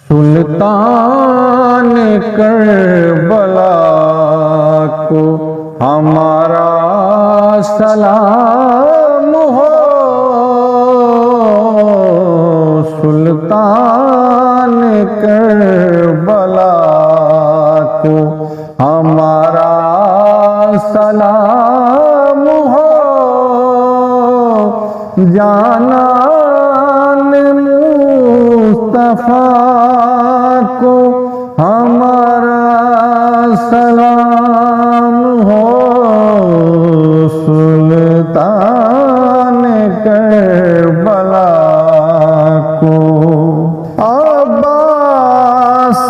سلطان کربلا کو ہمارا سلام ہو، سلطان کربلا کو ہمارا سلام ہو، جانان مصطفیٰ کو ہمارا سلام ہو، سلطان کربلا کو عباس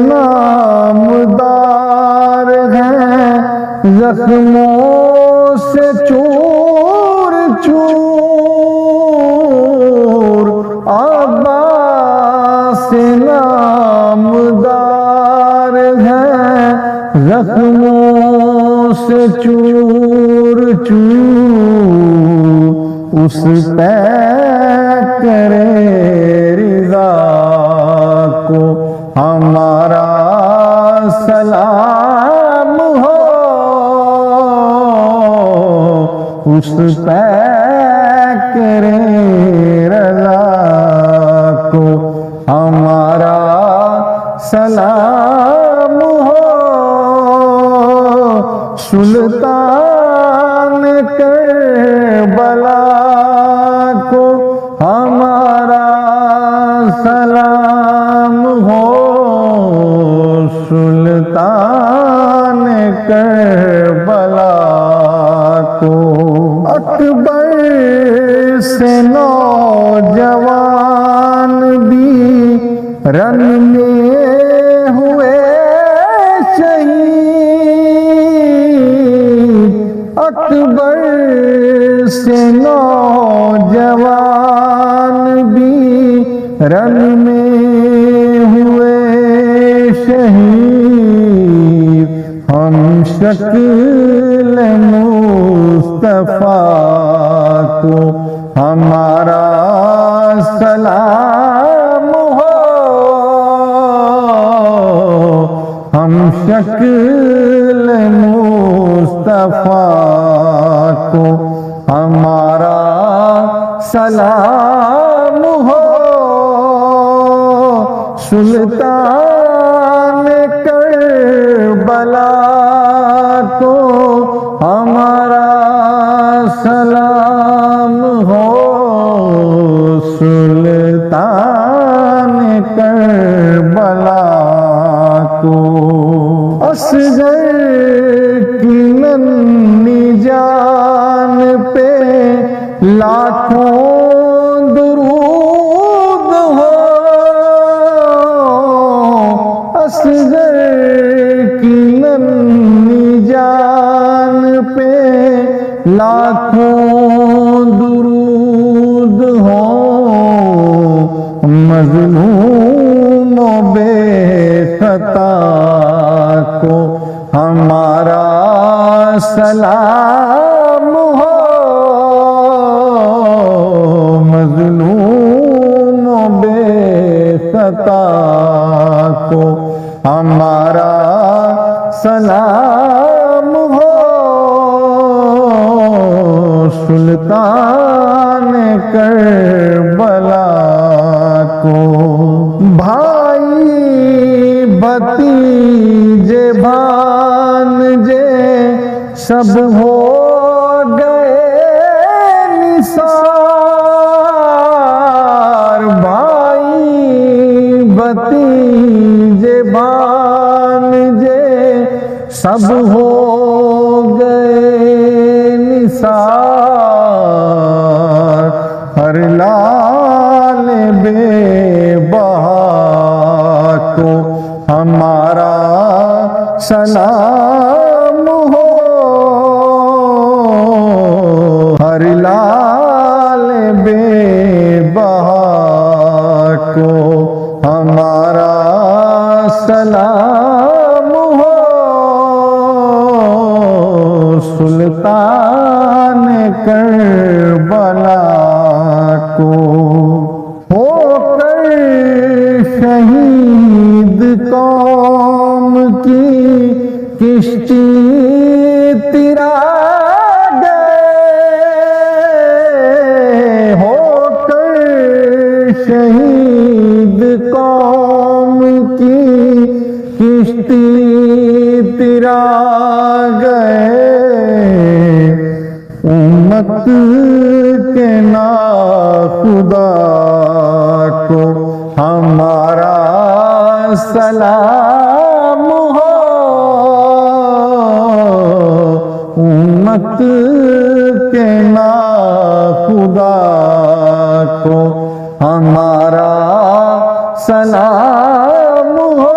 نامدار ہیں زخموں سے چور چور، عباس نامدار ہیں زخموں سے چور چور، اس پہ کرے رضا کو ہمارا سلام ہو، اس پہ کرے رضا کو ہمارا سلام ہو، سلطان کربلا کو ہمارا سلام ہو، سلطان کربلا کو اکبر سے نوجوان بھی رن میں ہوئے شہید، اکبر سے نوجوان بھی رن میں ہوئے شہید، ہم شکل مصطفیٰ کو ہمارا سلام ہو، ہم شکل مصطفیٰ کو ہمارا سلام ہو، سلطان کربلا کو ہمارا سلام ہو، سلطان کربلا کو اصغر کی ننھی جان پہ لاکھوں درود ہو، اصغر کی ننھی جان پہ لاکھوں درود ہو، مظلوم و بے خطا کو ہمارا سلام ہو، مظلوم و بے خطا کو ہمارا سلام ہو، سلطان کربلا کو بھائی بھتیجے بھانجے سب ہو گئے نثار، بھائی بھتیجے بھانجے سب ہو گئے نثار، ہر لال بے بہا کو ہمارا سلام ہو، ہر لال بے بہا کو ہمارا سلام ہو، سلطان کربلا کو ہو کر شہید قوم کی کشتی تیرا گئے ہو کر شہید قوم کی کشتی تیرا گئے امت کے ناخدا کو ہمارا سلام ہو امت کے ناخدا کو ہمارا سلام ہو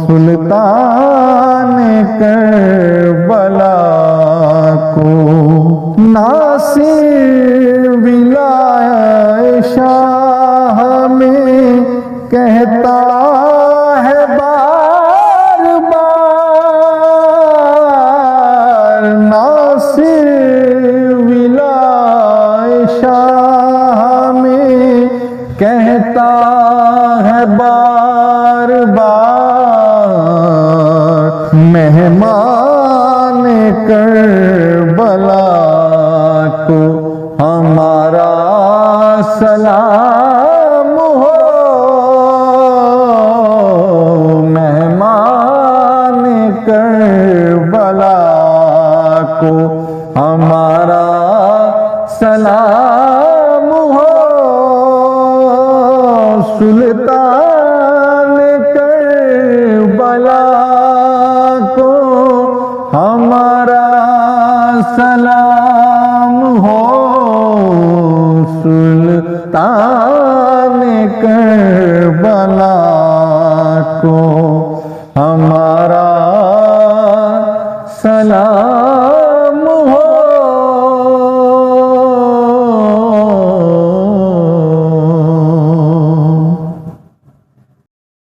سلطان کربلا کو ناصر ولایت شاہ میں کہتا ہے بار بار ناصر ولایت شاہ میں کہتا ہے بار بار مہمان کربلا کو ہمارا سلام ہو مہمان کربلا کو ہمارا سلام ہو سلطان کربلا کو ہمارا سلام ہو سلطان کربلا کو ہمارا سلام